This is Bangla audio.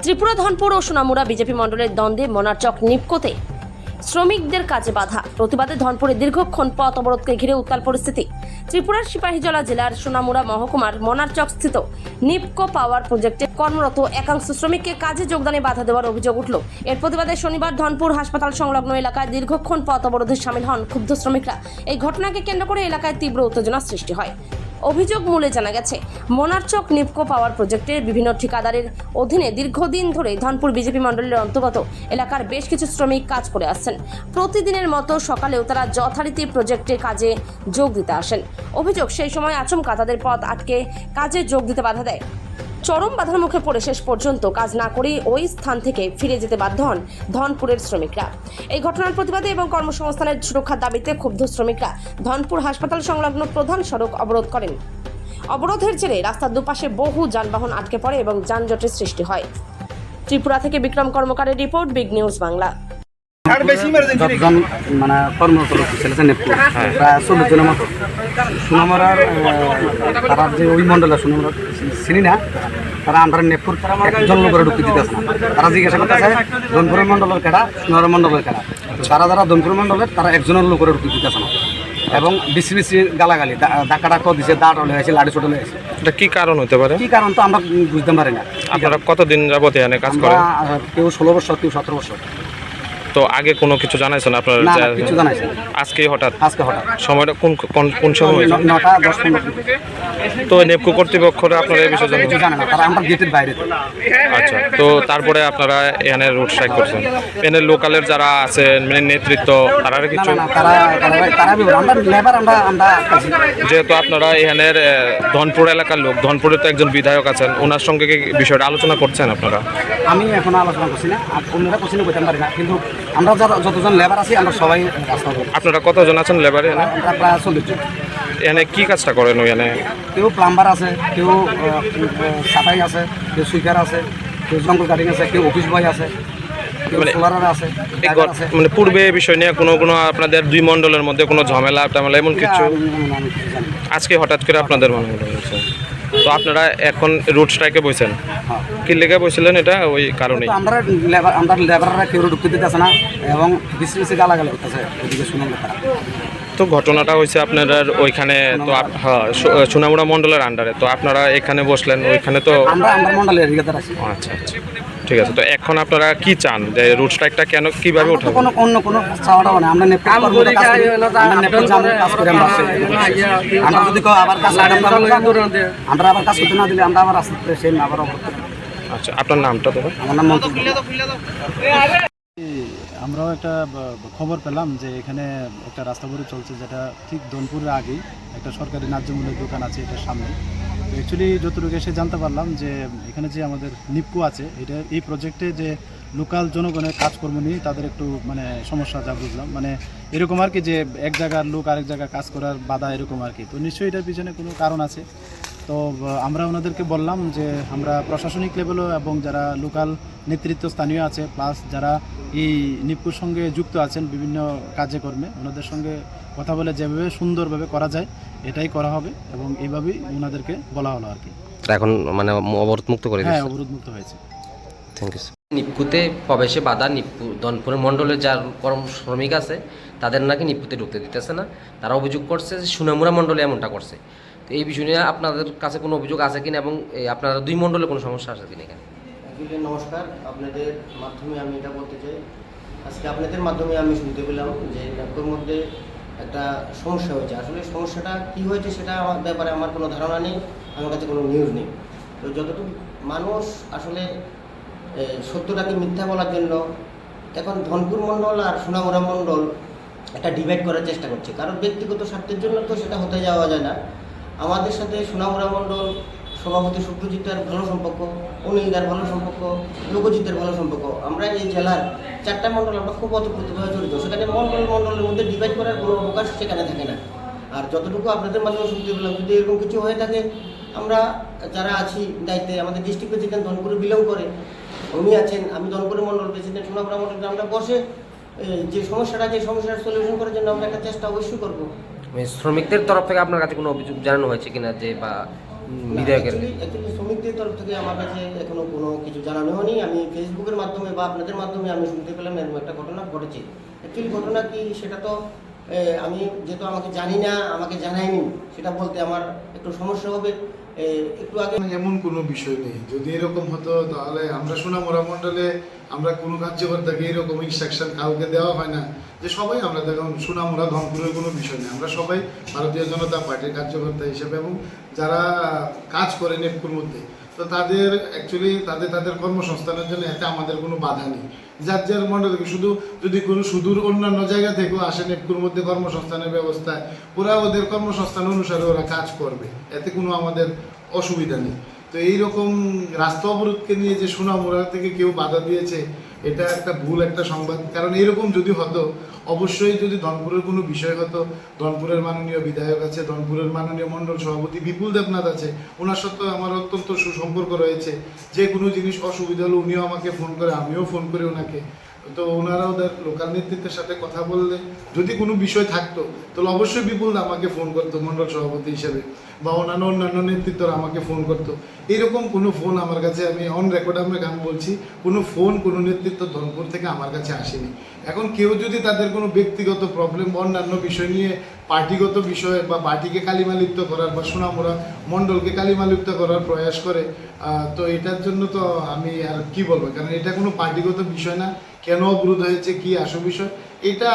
ত্রিপুরা ধনপুর ও সোনামুড়া বিজেপি মণ্ডলের দ্বন্দ্বে মনারচক নিপকোতে শ্রমিকদের কাজে বাধা। প্রতিবাদে ধনপুরে দীর্ঘক্ষণ পথ অবরোধকে ঘিরে উত্তাল পরিস্থিতি। ত্রিপুরার সিপাহীজলা জেলার সোনামুড়া মহকুমার মনারচক স্থিত নিপকো পাওয়ার প্রজেক্টে কর্মরত একাংশ শ্রমিককে কাজে যোগদানে বাধা দেওয়ার অভিযোগ উঠল। এর প্রতিবাদে শনিবার ধনপুর হাসপাতাল সংলগ্ন এলাকায় দীর্ঘক্ষণ পথ অবরোধে সামিল হন ক্ষুব্ধ শ্রমিকরা। এই ঘটনাকে কেন্দ্র করে এলাকায় তীব্র উত্তেজনা সৃষ্টি হয়। অভিযোগ মূলে জানা গেছে, মনারচক নিপকো পাওয়ার প্রজেক্টের বিভিন্ন ঠিকাদারের অধীনে দীর্ঘদিন ধরে ধনপুর বিজেপি মণ্ডলের অন্তর্গত এলাকার বেশ কিছু শ্রমিক কাজ করে আসছেন। প্রতিদিনের মতো সকালেও তারা যথারীতি প্রজেক্টে কাজে যোগ দিতে আসেন। অভিযোগ, সেই সময় আচমকা তাদের পথ আটকে কাজে যোগ দিতে বাধা দেয়। চরম বাধার মুখে পড়ে শেষ পর্যন্ত কাজ না করেই ওই স্থান থেকে ফিরে যেতে বাধ্য হন ধনপুরের শ্রমিকরা। এই ঘটনার প্রতিবাদে এবং কর্মসংস্থানের সুরক্ষার দাবিতে ক্ষুব্ধ শ্রমিকরা ধনপুর হাসপাতাল সংলগ্ন প্রধান সড়ক অবরোধ করেন। অবরোধের জেরে রাস্তার দুপাশে বহু যানবাহন আটকে পড়ে এবং যানজটের সৃষ্টি হয়। ত্রিপুরা থেকে বিক্রম কর্মকারের রিপোর্ট, বিগ নিউজ বাংলা। দশজন মানে কর্মরত ছেলেছে নেপকো প্রায় 40 জনের মতো। সোনামুড়ার তারা যে ওই মন্ডলের সোনামুড়া চিনি না, তারা আমরা নেপকোর একজন লোকের ঢুকতে দিতেছে না। তারা জিজ্ঞাসা করতেছে ধনপুরের মন্ডলের কেডা, সোনামুড়া মন্ডলের কেডা। তারা যারা ধনপুর মন্ডলের তারা একজনের লোকের ঢুকতে দিতেছে না এবং বেশি বেশি গালাগালি ডাকা ডাকা দিচ্ছে, দাঁড় হলে হয়েছে, লাঠি ছোট হয়েছে। এটা কি কারণ হতে পারে? কি কারণ তো আমরা বুঝতে পারি না। আপনারা কতদিন যাবত এখানে কাজ করেন? কেউ 16 বছর, কেউ 17 বছর। তো আগে কোনো কিছু জানাইছেন আপনার? না, কিছু জানাইছেন। আজকে হঠাৎ সময়টা কোন সময় হয়েছে? 9টা 10-15। তো নেপকো কর্তৃপক্ষরা আপনারা এই বিষয়ে কিছু জানে না, তারা আমরা গেটের বাইরে। আচ্ছা, তো তারপরে আপনারা এখানে রোড স্ট্রাইক করছেন। এখানে লোকালের যারা আছেন মানে নেতৃত্ব, তারা কিছু আমরা লেবার আমরা যেহেতু আপনারা এখানের ধনপুর এলাকার লোক, ধনপুরে তো একজন বিধায়ক আছেন, ওনার সঙ্গে কি বিষয়টা আলোচনা করছেন আপনারা? আমি এখনো আলোচনা করছি না, আর অন্যরা কোশ্চেন করতে পারি না, কিন্তু আমরা যতজন লেবার আছি আমরা সবাই রাস্তা করি। আপনারা কতজন আছেন লেবারে? আমরা প্রায় 40 জন। এখানে কি কাজটা করেন? ওখানে কেউ প্লাম্বার আছে, কেউ সাফাই আছে, কেউ সুইকার আছে, কেউ জঙ্গল কাটিং আছে, কেউ অফিস বয় আছে, কেউ সোলার আছে। মানে পূর্বে বিষয় নিয়ে কোনো আপনাদের দুই মণ্ডলের মধ্যে কোনো ঝামেলা টামেলা এমন কিছু? আজকে হঠাৎ করে আপনাদের মনে হচ্ছে। তো আপনারা এখন রোড স্ট্রাইকে বসেছেন, কি লেগে বসছিলেন? এটা ওই কারণে আমরা লেবাররা কেউ ঢুকতে দিতেছে না এবং বেশি বেশি গালাগালি করতেছে ওইদিকে শুনলাম। তো ঘটনাটা হয়েছে আপনারা ওইখানে, তো হ্যাঁ সোনামুড়া মণ্ডলের আন্ডারে, তো আপনারা এখানে বসলেন, ওইখানে তো আমরা মণ্ডলের এরিয়াতে আছি। আচ্ছা আচ্ছা, ঠিক আছে। তো এখন আপনারা কি চান যে রোড স্ট্রাইকটা কেন কিভাবে ওঠাবেন? অন্য কোনো চাওয়াটা মানে আমরা নেপকো কাজ করি, আমরা যদি আবার কাজ আমরা আবার কাজ করতে না দিলে আমরা আবার রাস্তাতে সেই আবার। আচ্ছা, আপনার নামটা তো? আমার নাম মন্ত্রী। আমরাও একটা খবর পেলাম যে এখানে একটা রাস্তা বড়ি চলছে, যেটা ঠিক ধনপুরের আগেই একটা সরকারি ন্যায্য মূল্যের দোকান আছে এটার সামনে। তো অ্যাকচুয়ালি যতটুকু এসে জানতে পারলাম যে এখানে যে আমাদের নিপকো আছে, এটা এই প্রজেক্টে যে লোকাল জনগণের কাজকর্ম নিয়ে তাদের একটু মানে সমস্যা, যা বুঝলাম মানে এরকম আর কি, যে এক জায়গার লোক আরেক জায়গায় কাজ করার বাধা এরকম আর কি। তো নিশ্চয়ই এটার পিছনে কোনো কারণ আছে। তো আমরা ওনাদেরকে বললাম যে আমরা প্রশাসনিক লেভেলও এবং যারা লোকাল নেতৃত্ব স্থানীয় আছে, প্লাস যারা এই নিপকোর সঙ্গে যুক্ত আছেন বিভিন্ন কার্যক্রমে, ওনাদের সঙ্গে কথা বলে যেভাবে সুন্দরভাবে করা যায় এটাই করা হবে এবং এইভাবেই ওনাদেরকে বলা হলো আর কি। এখন মানে অবরোধ মুক্ত করে দিয়েছে? হ্যাঁ, অবরোধ মুক্ত হয়েছে। Thank you. নিপকুতে প্রবেশে বাধা, ধনপুর মণ্ডলের যার শ্রমিক আছে তাদের নাকি নিপকুতে ঢুকতে দিতেছে না। তারা অভিযোগ করছে যে সোনামুড়া মণ্ডলে এমনটা করছে। তো এই বিষয় নিয়ে আপনাদের কাছে কোনো অভিযোগ আছে কিনা এবং আপনারা দুই মণ্ডলে কোনো সমস্যা আছে কিনা এখানে? নমস্কার, আপনাদের মাধ্যমে আমি এটা বলতে চাই, আজকে আপনাদের মাধ্যমে আমি শুনতে পেলাম যে নেপকোর মধ্যে একটা সমস্যা হয়েছে। আসলে সমস্যাটা কী হয়েছে সেটা আমার ব্যাপারে আমার কোনো ধারণা নেই, আমার কাছে কোনো নিউজ নেই। তো যতটুকু মানুষ আসলে সত্যটাকে মিথ্যা বলার জন্য এখন ধনপুর মণ্ডল আর সোনামুড়া মণ্ডল একটা ডিভাইড করার চেষ্টা করছে, কারণ ব্যক্তিগত স্বার্থের জন্য তো সেটা হতে যাওয়া যায় না। আমাদের সাথে সোনামুড়া মণ্ডল সভাপতি শুক্রজিতের ভালো সম্পর্ক, অনিলদার ভালো সম্পর্ক, লোকজিতের ভালো সম্পর্ক। আমরা এই জেলার 4টা মণ্ডল আমরা খুব অতপ্রতভাবে জড়িত, সেখানে মণ্ডলের মধ্যে ডিভাইড করার কোনো অবকাশ সেখানে থাকে না। আর যতটুকু আপনাদের মাধ্যমে শুনতে পেলাম, যদি এরকম কিছু হয়ে থাকে, আমরা যারা আছি দায়িত্বে, আমাদের ডিস্ট্রিক্ট প্রেসিডেন্ট ধনপুরে বিলং করে, উনি আছেন, আমি ধনপুরের মণ্ডল প্রেসিডেন্ট, সোনামুড়া মণ্ডলে আমরা বসে যে সমস্যার সলিউশন করার জন্য আমরা একটা চেষ্টা অবশ্যই করবো। শ্রমিকদের তরফ থেকে আপনার কাছে কোনো অভিযোগ জানানো হয়েছে কিনা যে বা বিধায়কের অ্যাকচুয়ালি শ্রমিকদের তরফ থেকে আমার কাছে এখনো কোনো কিছু জানানো হয়নি। আমি ফেসবুকের মাধ্যমে বা আপনাদের মাধ্যমে আমি শুনতে পেলাম এরকম একটা ঘটনা ঘটেছে। অ্যাকচুয়ালি ঘটনা কি সেটা তো আমি যেহেতু আমাকে জানি না, আমাকে জানায়নি, সেটা বলতে আমার একটু সমস্যা হবে। একটু আগে এমন কোনো বিষয় নেই। যদি এরকম হতো তাহলে আমরা সোনামুড়া মণ্ডলে আমরা কোনো কার্যকর্তাকে এরকম ইনস্ট্রাকশন কাউকে দেওয়া হয় না যে সবাই আমরা দেখুন সোনামুড়া ধনপুরের কোনো বিষয় নেই। আমরা সবাই ভারতীয় জনতা পার্টির কার্যকর্তা হিসেবে এবং যারা কাজ করে নেপকুর মধ্যে, তো তাদের অ্যাকচুয়ালি তাদের কর্মসংস্থানের জন্য এতে আমাদের কোনো বাধা নেই। যার যার মণ্ডলে শুধু যদি কোনো সুদূর অন্যান্য জায়গা থেকেও আসে নেপকুর মধ্যে কর্মসংস্থানের ব্যবস্থায়, ওরা ওদের কর্মসংস্থান অনুসারে ওরা কাজ করবে, এতে কোনো আমাদের অসুবিধা নেই। তো এইরকম রাস্তা অবরোধকে নিয়ে যে সোনামুড়া থেকে কেউ বাধা দিয়েছে, এটা একটা ভুল একটা সংবাদ। কারণ এইরকম যদি হতো, অবশ্যই যদি ধনপুরের কোনো বিষয় হতো, ধনপুরের মাননীয় বিধায়ক আছে, ধনপুরের মাননীয় মণ্ডল সভাপতি বিপুল দেবনাথ আছে, ওনার সাথে আমার অত্যন্ত সুসম্পর্ক রয়েছে। যে কোনো জিনিস অসুবিধা হলে উনিও আমাকে ফোন করে, আমিও ফোন করি ওনাকে। তো ওনারা ওদের লোকাল নেতৃত্বের সাথে কথা বললে যদি কোনো বিষয় থাকতো তাহলে অবশ্যই বিপুল আমাকে ফোন করতো মণ্ডল সভাপতি হিসেবে, বা অন্যান্য নেতৃত্বরা আমাকে ফোন করতো। এরকম কোনো ফোন আমার কাছে, আমি অন রেকর্ড আমরা গান বলছি, কোনো ফোন কোনো নেতৃত্ব ধনপুর থেকে আমার কাছে আসেনি। এখন কেউ যদি তাদের কোনো ব্যক্তিগত প্রবলেম বা অন্যান্য বিষয় নিয়ে পার্টিগত বিষয়ে বা পার্টিকে কালিমালিপ্ত করার বা সোনামুড়া মণ্ডলকে কালিমালিপ্ত করার প্রয়াস করে, তো এটার জন্য তো আমি আর কি বলবো, কারণ এটা কোনো পার্টিগত বিষয় না। কেন অবরোধ হয়েছে, কি আসল বিষয়, এটা